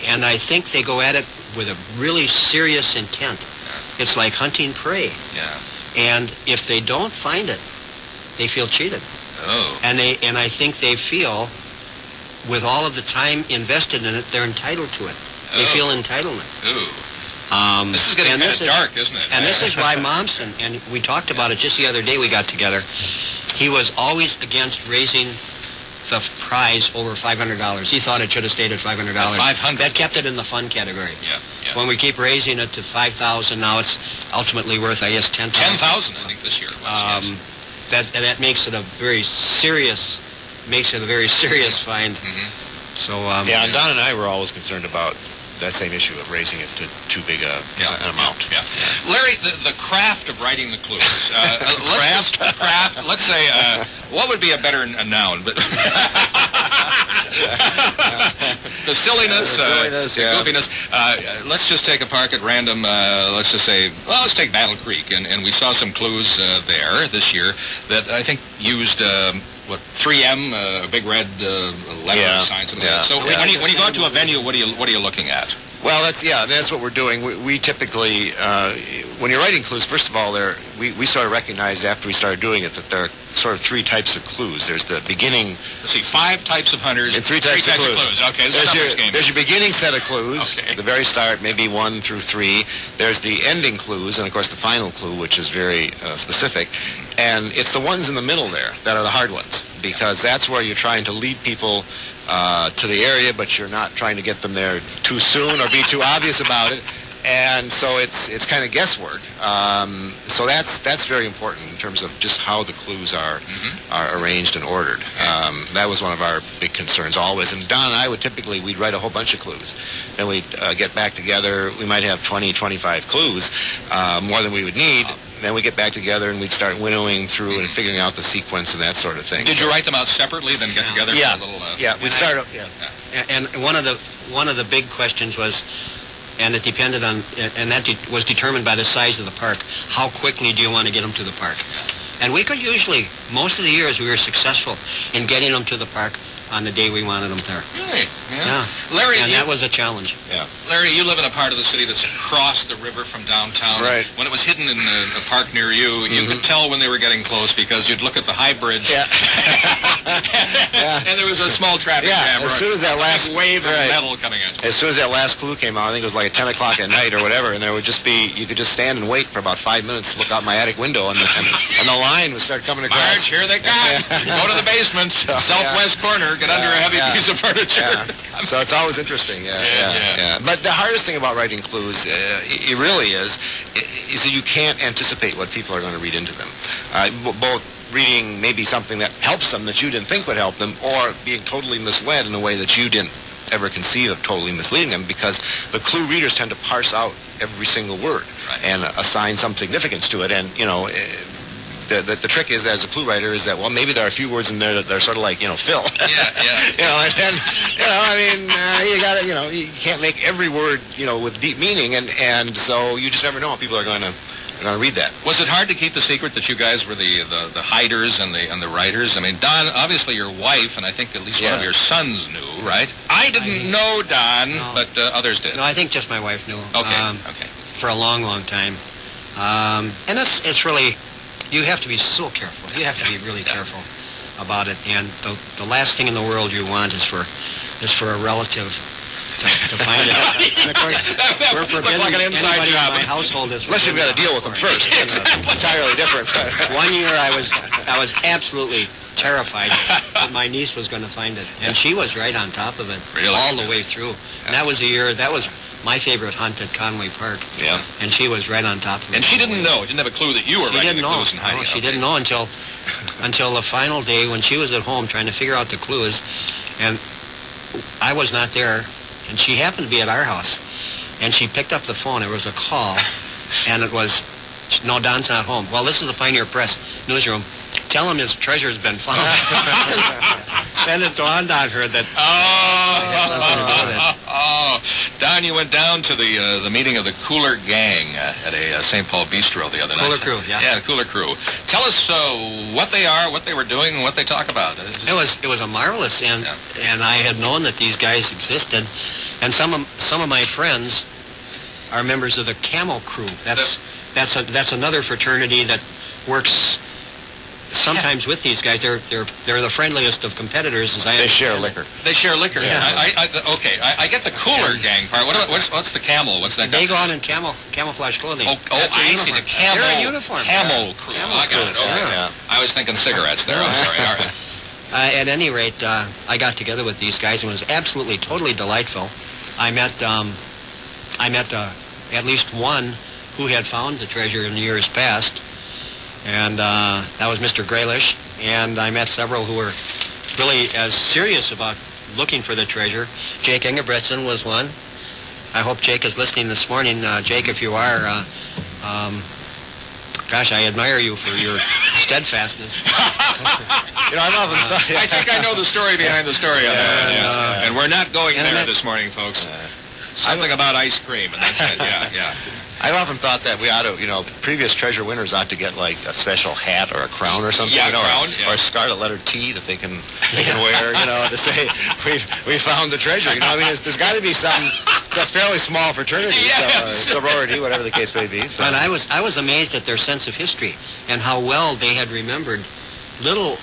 Speaker 3: And I think they go at it with a really serious intent. Yeah. It's like hunting prey.
Speaker 1: Yeah.
Speaker 3: And if they don't find it, they feel cheated.
Speaker 1: Oh.
Speaker 3: And I think they feel, with all of the time invested in it, they're entitled to it. They feel entitlement.
Speaker 1: Ooh. This is getting kind of dark, isn't it?
Speaker 3: And this is why Momsen, and we talked about it just the other day we got together, he was always against raising the prize over $500. He thought it should have stayed at $500.
Speaker 1: $500.
Speaker 3: That kept it in the fun category.
Speaker 1: Yeah.
Speaker 3: When we keep raising it to $5,000, now it's ultimately worth, I guess, $10,000.
Speaker 1: $10,000, I think, this year it was, yes.
Speaker 3: That makes it a very serious find.
Speaker 1: Mm-hmm.
Speaker 3: So
Speaker 6: and Don and I were always concerned about that same issue of raising it to too big an amount.
Speaker 1: Yeah. Larry, the craft of writing the clues. Let's say, what would be a better noun? But the silliness, the goofiness. Let's just take a park at random. Let's just say, let's take Battle Creek, and we saw some clues there this year that I think used 3M, big red letter sign, something like that. So when you go to a venue, what are you looking at?
Speaker 4: Well, that's what we're doing. We typically, when you're writing clues, first of all, we sort of recognized after we started doing it that there are sort of three types of clues. There's the beginning.
Speaker 1: Let's see, 5 types of hunters
Speaker 4: and three types of clues.
Speaker 1: Okay, this is a numbers game.
Speaker 4: There's your beginning set of clues, at the very start, maybe 1 through 3. There's the ending clues, and of course the final clue, which is very specific. And it's the ones in the middle there that are the hard ones, because that's where you're trying to lead people to the area, but you're not trying to get them there too soon or be too obvious about it. And so it's kind of guesswork. So that's very important in terms of just how the clues are arranged and ordered. That was one of our big concerns always. And Don and I we'd write a whole bunch of clues. Then we'd get back together. We might have 20, 25 clues, more than we would need. Then we get back together and we'd start winnowing through and figuring out the sequence and that sort of thing.
Speaker 1: Did you write them out separately, then get together for a little...
Speaker 4: we'd start...
Speaker 3: And one of the big questions was, and it depended on, and that was determined by the size of the park. How quickly do you want to get them to the park? And we could usually, most of the years, we were successful in getting them to the park on the day we wanted them there.
Speaker 1: Really?
Speaker 3: Yeah.
Speaker 1: Larry,
Speaker 3: that was a challenge.
Speaker 4: Yeah.
Speaker 1: Larry, you live in a part of the city that's across the river from downtown.
Speaker 4: Right.
Speaker 1: When it was hidden in a park near you, you could tell when they were getting close because you'd look at the high bridge.
Speaker 4: Yeah.
Speaker 1: And there was a traffic jam.
Speaker 4: As soon as that last
Speaker 1: wave of metal coming in.
Speaker 4: As soon as that last clue came out, I think it was like at 10 o'clock at night or whatever, and there would just be, you could just stand and wait for about 5 minutes to look out my attic window, and the line would start coming across.
Speaker 1: Marge, here they come. Go to the basement, southwest corner, get under a heavy piece of furniture.
Speaker 4: Yeah. So it's always interesting. Yeah. But the hardest thing about writing clues, it really is that you can't anticipate what people are going to read into them. Both reading maybe something that helps them that you didn't think would help them, or being totally misled in a way that you didn't ever conceive of totally misleading them, because the clue readers tend to parse out every single word and assign some significance to it. And, the trick is, as a clue writer, is that, well, maybe there are a few words in there that are sort of like, fill.
Speaker 1: Yeah.
Speaker 4: And then, you got to, you can't make every word, with deep meaning, and so you just never know how people are going to read that.
Speaker 1: Was it hard to keep the secret that you guys were the hiders and the writers? I mean, Don, obviously your wife, and I think at least one of your sons knew, right? I didn't know Don, but others did.
Speaker 3: No, I think just my wife knew.
Speaker 1: Okay.
Speaker 3: For a long, long time. And it's really, you have to be so careful. You have to be really careful about it. And the last thing in the world you want is for a relative to find it. And of course, we're forbidden
Speaker 1: like an inside job.
Speaker 3: in my household is
Speaker 4: unless you've got to deal with them first. Entirely different.
Speaker 3: One year I was absolutely terrified that my niece was going to find it, and she was right on top of it all the way through. And that was a year. That was my favorite hunt at Conway Park.
Speaker 4: Yeah.
Speaker 3: And she was right on top of me.
Speaker 1: And she didn't know. She didn't have a clue that you were writing the clues and hiding.
Speaker 3: No, she
Speaker 1: Okay.
Speaker 3: didn't know until the final day when she was at home trying to figure out the clues, and I was not there, and she happened to be at our house, and she picked up the phone. It was a call, and it was, no, Don's not home. Well, this is the Pioneer Press newsroom. Tell him his treasure's been found. Then it dawned on her that.
Speaker 1: Don, you went down to the meeting of the Cooler Gang at a St. Paul Bistro the other night.
Speaker 3: Cooler Crew, yeah.
Speaker 1: Yeah, the Cooler Crew. Tell us what they are, what they were doing, and what they talk about.
Speaker 3: It was a marvelous, and I had known that these guys existed, and some of my friends are members of the Camel Crew. That's another fraternity that works sometimes with these guys. They're the friendliest of competitors, as I understand.
Speaker 4: They share liquor.
Speaker 1: They share liquor.
Speaker 3: Yeah.
Speaker 1: I get the Cooler Gang part. What's the Camel? What's that?
Speaker 3: They go on in camouflage clothing.
Speaker 1: I see the Camel.
Speaker 3: They're in uniform.
Speaker 1: Camel Crew. I got it. Okay.
Speaker 4: Yeah.
Speaker 1: I was thinking cigarettes there. I'm sorry. All right.
Speaker 3: At any rate, I got together with these guys, and it was absolutely, totally delightful. I met at least one who had found the treasure in the years past, and that was Mr. Graylish. And I met several who were really as serious about looking for the treasure. Jake Ingebretson was one. I hope Jake is listening this morning. Jake, if you are, gosh, I admire you for your steadfastness.
Speaker 1: I think I know the story behind the story on that one, yes. And we're not going there this morning, folks. Something about ice cream. And that's it. Yeah.
Speaker 4: I've often thought that we ought to, previous treasure winners ought to get like a special hat or a crown or something, or a scarlet letter T that they can wear, to say we found the treasure. There's got to be some. It's a fairly small fraternity, sorority, whatever the case may be. So.
Speaker 3: But I was amazed at their sense of history and how well they had remembered little.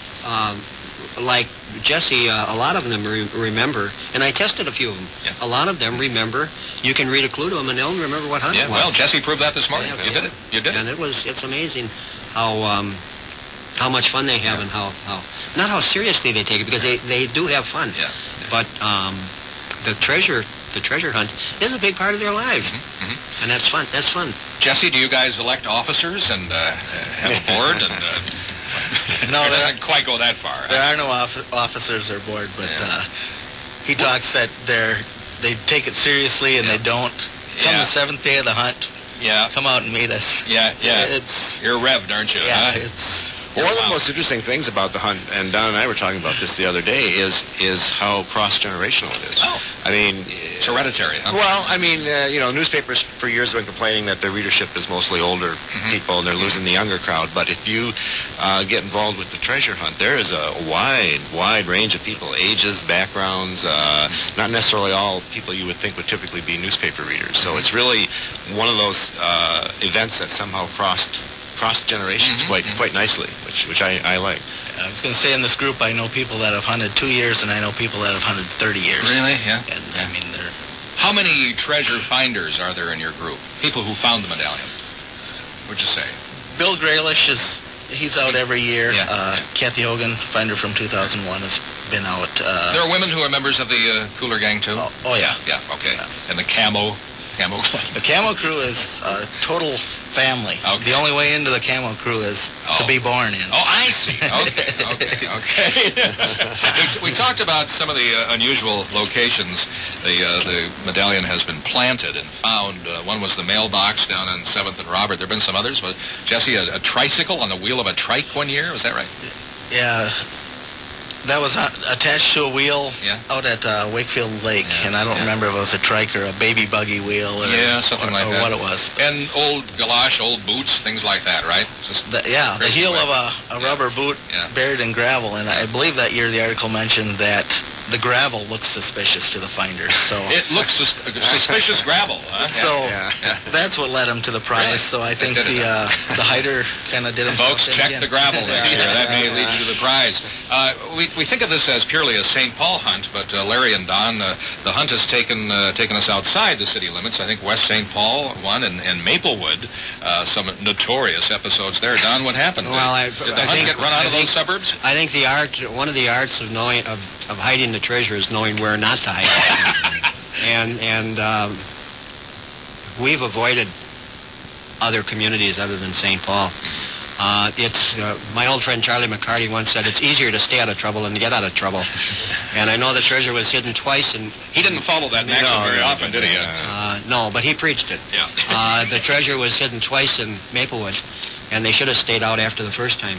Speaker 3: Like Jesse, a lot of them remember, and I tested a few of them. Yeah. A lot of them remember. You can read a clue to them, and they'll remember what hunt it was.
Speaker 1: Well, Jesse proved that this morning. You did it. You did it.
Speaker 3: And it's amazing how much fun they have and how not how seriously they take it, because they do have fun.
Speaker 1: Yeah.
Speaker 3: But the treasure hunt is a big part of their lives, and that's fun. That's fun.
Speaker 1: Jesse, do you guys elect officers and have a board and?
Speaker 5: No,
Speaker 1: it doesn't quite go that far.
Speaker 5: There are no officers or board, but he talks that they take it seriously and they don't. Come the seventh day of the hunt.
Speaker 1: Yeah.
Speaker 5: Come out and meet us.
Speaker 1: Yeah.
Speaker 5: It's
Speaker 1: you're revved, aren't you?
Speaker 5: Yeah,
Speaker 1: huh?
Speaker 5: it's.
Speaker 4: One of the most interesting things about the hunt, and Don and I were talking about this the other day, is how cross-generational it is.
Speaker 1: Oh.
Speaker 4: I mean...
Speaker 1: It's hereditary, huh?
Speaker 4: Well, newspapers for years have been complaining that their readership is mostly older people and they're losing the younger crowd. But if you get involved with the treasure hunt, there is a wide range of people, ages, backgrounds, not necessarily all people you would think would typically be newspaper readers. So it's really one of those events that somehow crossed generations quite nicely, which I like.
Speaker 5: I was going to say, in this group, I know people that have hunted 2 years, and I know people that have hunted 30 years.
Speaker 1: Really? Yeah.
Speaker 5: And I mean, they're.
Speaker 1: How many treasure finders are there in your group? People who found the medallion. What'd you say?
Speaker 5: Bill Graylish he's out every year.
Speaker 1: Yeah.
Speaker 5: Kathy Hogan, finder from 2001, has been out.
Speaker 1: There are women who are members of the Cooler Gang too.
Speaker 5: Oh yeah.
Speaker 1: Yeah. Okay. Yeah. And the Camo Club.
Speaker 5: The Camo Crew is a total family.
Speaker 1: Okay.
Speaker 5: The only way into the Camo Crew is to be born in.
Speaker 1: Oh, I see. Okay. We talked about some of the unusual locations. The medallion has been planted and found. One was the mailbox down on 7th and Robert. There have been some others. But Jesse, a tricycle on the wheel of a trike one year. Was that right?
Speaker 5: Yeah. That was attached to a wheel out at Wakefield Lake, and I don't remember if it was a trike or a baby buggy wheel or
Speaker 1: something like that.
Speaker 5: What it was.
Speaker 1: And old galosh, old boots, things like that, right?
Speaker 5: The heel of a rubber boot buried in gravel, and I believe that year the article mentioned that the gravel looks suspicious to the finders. So
Speaker 1: it looks suspicious gravel. Huh?
Speaker 5: So that's what led him to the prize. Really? So I think the hider kind of did himself.
Speaker 1: Folks, check the gravel next year. That may lead you to the prize. We think of this as purely a St. Paul hunt, but Larry and Don, the hunt has taken us outside the city limits. I think West St. Paul won, and Maplewood, some notorious episodes there. Don, what happened?
Speaker 3: Well,
Speaker 1: did the hunt get run out of those suburbs?
Speaker 3: I think one of the arts of knowing of hiding the treasure is knowing where not to hide it. and we've avoided other communities other than St. Paul. It's my old friend Charlie McCarty once said it's easier to stay out of trouble than to get out of trouble. And I know the treasure was hidden twice, and
Speaker 1: he didn't follow that maxim very often, did he?
Speaker 3: No, but he preached it.
Speaker 1: Yeah.
Speaker 3: The treasure was hidden twice in Maplewood, and they should have stayed out after the first time,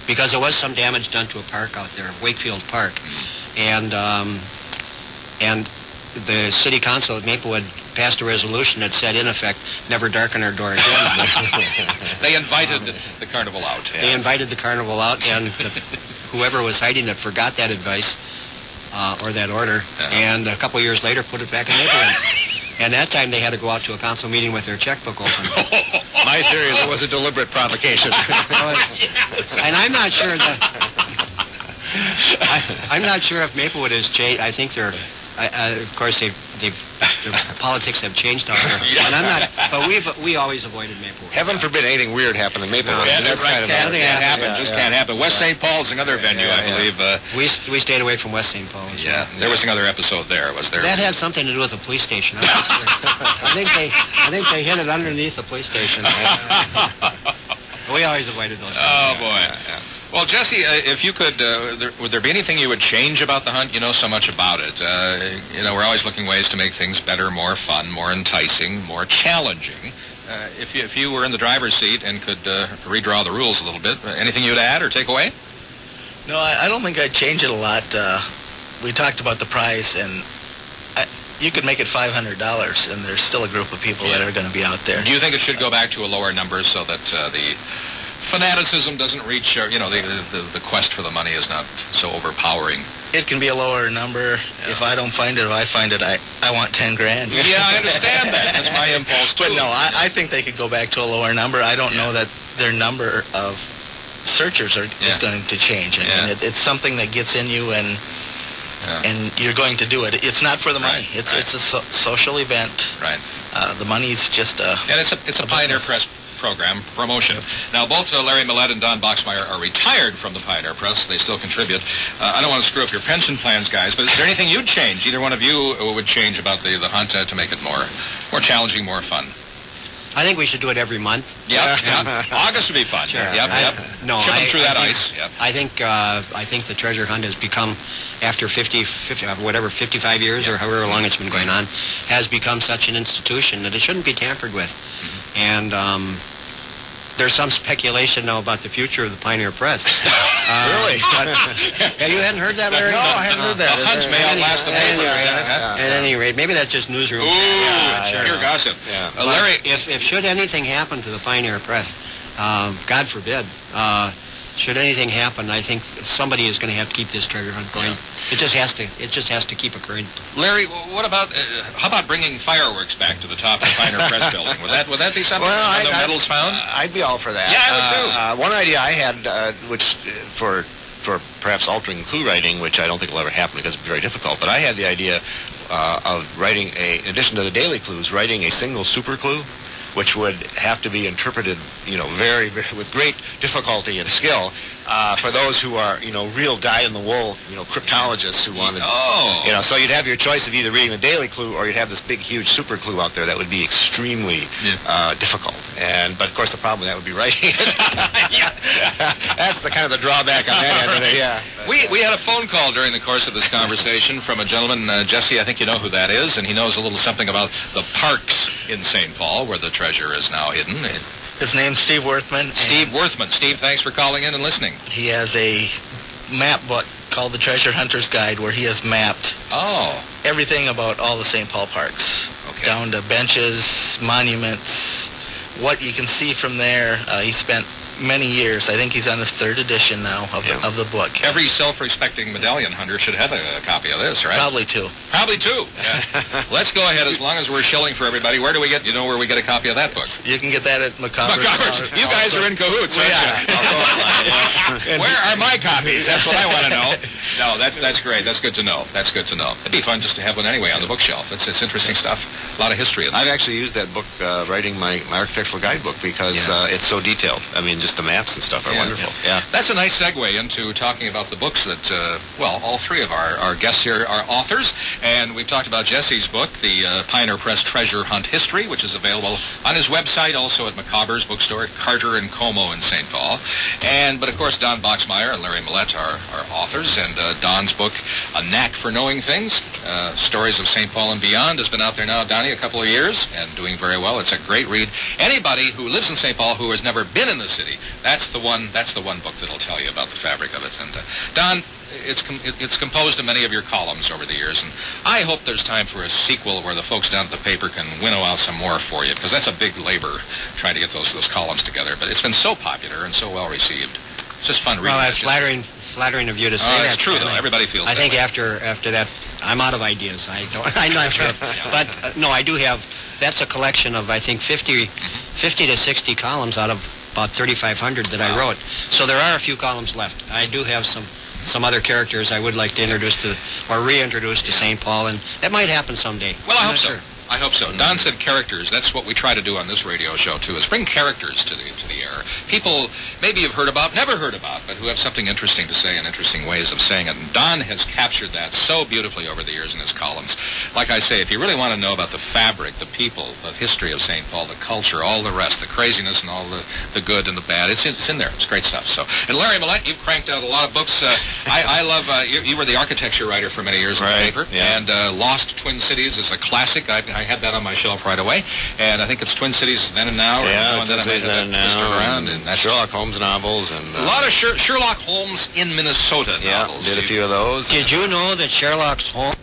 Speaker 3: because there was some damage done to a park out there, Wakefield Park, and the city council at Maplewood passed a resolution that said, in effect, never darken our door again.
Speaker 1: They invited the carnival out.
Speaker 3: They invited the carnival out, and whoever was hiding it forgot that advice or that order, and a couple years later put it back in Maplewood. And that time they had to go out to a council meeting with their checkbook open.
Speaker 4: My theory is it was a deliberate provocation.
Speaker 3: And I'm not sure I'm not sure if Maplewood has changed. I think they're. Of course, their politics have changed out there, and I'm not. But we always avoided Maplewood.
Speaker 4: Heaven forbid anything weird happen in Maplewood.
Speaker 1: That's right. Can't happen. West St. Paul's another venue, I believe.
Speaker 3: We stayed away from West St. Paul.
Speaker 1: Yeah, there was another episode there, was there?
Speaker 3: That had something to do with the police station. I think they hid it underneath the police station. We always avoided those.
Speaker 1: Oh boy. Yeah. Well, Jesse, if you could, would there be anything you would change about the hunt? You know so much about it. We're always looking ways to make things better, more fun, more enticing, more challenging. If you were in the driver's seat and could redraw the rules a little bit, anything you'd add or take away?
Speaker 5: No, I don't think I'd change it a lot. We talked about the prize, and you could make it $500, and there's still a group of people that are going to be out there.
Speaker 1: Do you think it should go back to a lower number so that the fanaticism doesn't reach, the quest for the money is not so overpowering?
Speaker 5: It can be a lower number. Yeah. If I don't find it, if I find it, I want $10,000.
Speaker 1: Yeah, I understand that. That's my impulse too.
Speaker 5: But no, I think they could go back to a lower number. I don't know that their number of searchers is going to change. I mean, it's something that gets in you, and you're going to do it. It's not for the money. It's a social event.
Speaker 1: Right.
Speaker 5: The money's just a...
Speaker 1: And it's a Pioneer Press program promotion. Now, both Larry Millett and Don Boxmeyer are retired from the Pioneer Press. They still contribute. I don't want to screw up your pension plans, guys, but is there anything you'd change? Either one of you would change about the hunt to make it more challenging, more fun?
Speaker 3: I think we should do it every month.
Speaker 1: Yep. August would be fun.
Speaker 3: Sure.
Speaker 1: Yep. Ship them through that ice. Yep.
Speaker 3: I think the treasure hunt has become, after 55 years or however long it's been going on, has become such an institution that it shouldn't be tampered with. Mm-hmm. And there's some speculation now about the future of the Pioneer Press.
Speaker 1: Really?
Speaker 3: You hadn't heard that, Larry?
Speaker 5: No, I hadn't heard that.
Speaker 1: The hunt may outlast the paper.
Speaker 3: At any rate, maybe that's just newsroom.
Speaker 1: Pure gossip.
Speaker 3: Yeah. Larry, if should anything happen to the Pioneer Press, God forbid, should anything happen, I think somebody is going to have to keep this treasure hunt going. Yeah. It just has to keep occurring.
Speaker 1: Larry, what about how about bringing fireworks back to the top of the Pioneer Press building? Would that be something?
Speaker 4: Well,
Speaker 1: medals found?
Speaker 4: I'd be all for that.
Speaker 1: Yeah, I would too.
Speaker 4: One idea I had, which for perhaps altering clue writing, which I don't think will ever happen because it's very difficult, but I had the idea of writing in addition to the daily clues, writing a single super clue, which would have to be interpreted, very, very with great difficulty and skill for those who are, real dyed-in-the-wool, cryptologists who wanted, so you'd have your choice of either reading the daily clue or you'd have this big, huge super clue out there that would be extremely difficult. But of course, the problem with that would be writing it. That's the kind of the drawback on that end of it. Yeah.
Speaker 1: We had a phone call during the course of this conversation from a gentleman, Jesse. I think you know who that is, and he knows a little something about the parks in St. Paul, where the treasure is now hidden.
Speaker 5: His name's Steve Worthman.
Speaker 1: Steve Worthman. Steve, thanks for calling in and listening.
Speaker 5: He has a map book called The Treasure Hunter's Guide, where he has mapped everything about all the St. Paul parks, down to benches, monuments, what you can see from there. He spent many years. I think he's on his third edition now of the book.
Speaker 1: Every self-respecting medallion hunter should have a copy of this, right?
Speaker 5: Probably two.
Speaker 1: Yeah. Let's go ahead, as long as we're shilling for everybody. Where do we get, where we get a copy of that book?
Speaker 5: You can get that at McCovers.
Speaker 1: You guys are in cahoots, aren't you? Where are my copies? That's what I want to know. No, that's great. That's good to know. It'd be fun just to have one anyway on the bookshelf. It's interesting stuff. A lot of history in it.
Speaker 4: I've actually used that book writing my architectural guidebook because it's so detailed. I mean, just just the maps and stuff are wonderful. Yeah.
Speaker 1: That's a nice segue into talking about the books that, all three of our guests here are authors. And we've talked about Jesse's book, the Pioneer Press Treasure Hunt History, which is available on his website, also at Macabre's bookstore at Carter and Como in St. Paul. But of course, Don Boxmeyer and Larry Millette are authors. And Don's book, A Knack for Knowing Things, Stories of St. Paul and Beyond, has been out there now, Donnie, a couple of years and doing very well. It's a great read. Anybody who lives in St. Paul who has never been in the city, that's the one book that'll tell you about the fabric of it. And Don, it's composed of many of your columns over the years, and I hope there's time for a sequel where the folks down at the paper can winnow out some more for you, because that's a big labor trying to get those columns together. But it's been so popular and so well received. It's just fun reading.
Speaker 3: Well, that's flattering of you to say that.
Speaker 1: It's true, though. Everybody feels
Speaker 3: I
Speaker 1: that
Speaker 3: think
Speaker 1: way.
Speaker 3: after that, I'm out of ideas. I'm not sure. But no, I do have. That's a collection of, I think, 50 to 60 columns out of about 3,500 that I wrote. So there are a few columns left. I do have some other characters I would like to introduce to, or reintroduce to St. Paul, and that might happen someday.
Speaker 1: Well, I hope so. I hope so. Don said characters. That's what we try to do on this radio show, too, is bring characters to the air. People maybe you've heard about, never heard about, but who have something interesting to say and interesting ways of saying it. And Don has captured that so beautifully over the years in his columns. Like I say, if you really want to know about the fabric, the people, the history of St. Paul, the culture, all the rest, the craziness and all the good and the bad, it's in there. It's great stuff. So, and Larry Millette, you've cranked out a lot of books. I love, you were the architecture writer for many years in the paper. Yeah. And Lost Twin Cities is a classic. I had that on my shelf right away, and I think it's Twin Cities Then and Now.
Speaker 4: Yeah, Twin Cities Then and Now.
Speaker 1: Around, and that's
Speaker 4: Sherlock Holmes novels. And
Speaker 1: a lot of Sherlock Holmes in Minnesota novels.
Speaker 4: Did a few of those.
Speaker 3: Did you know that Sherlock Holmes